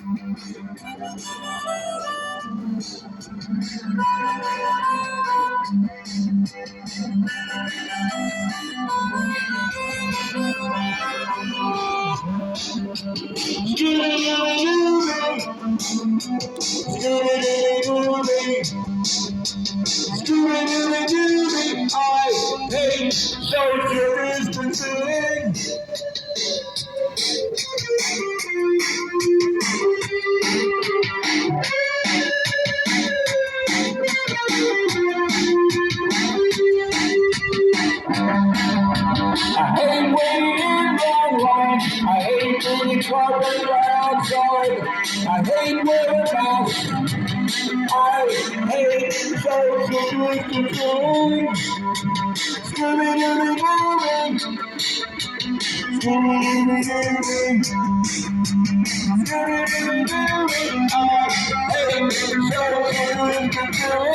I hate social distancing. I hate waiting in long lines. I hate being cluttered outside. I hate wearing masks. I hate social distancing. Scooby-Dooby-Dooby. Scooby-Dooby-Dooby. Scooby-Dooby-Dooby. I hate social distancing.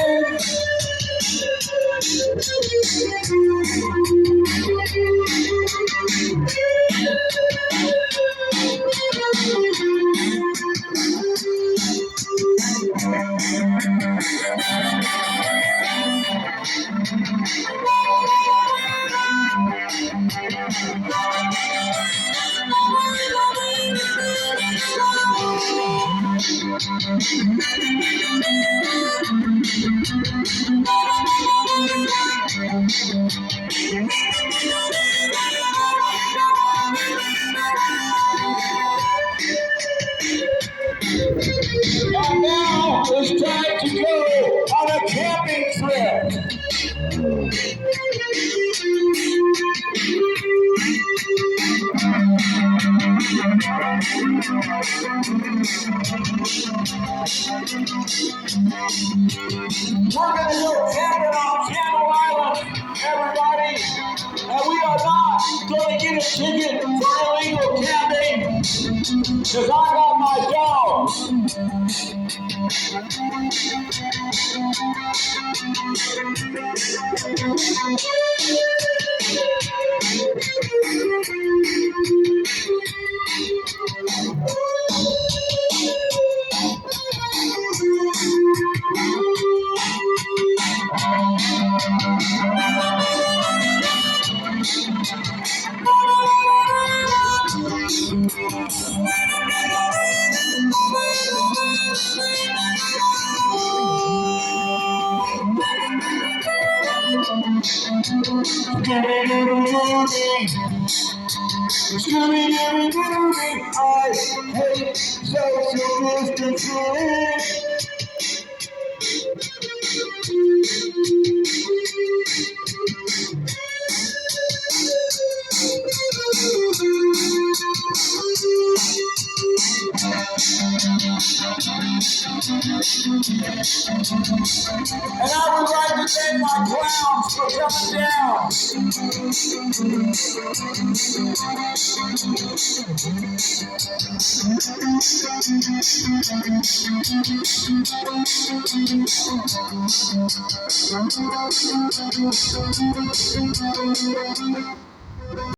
And now it's time to go on a camping trip. We're going to go camping on Channel Island, everybody. And we are not going to get a ticket for illegal camping because I got my dogs. Scooby-Dooby-Dooby, I hate social distancing. And I would like to thank my clowns for coming down.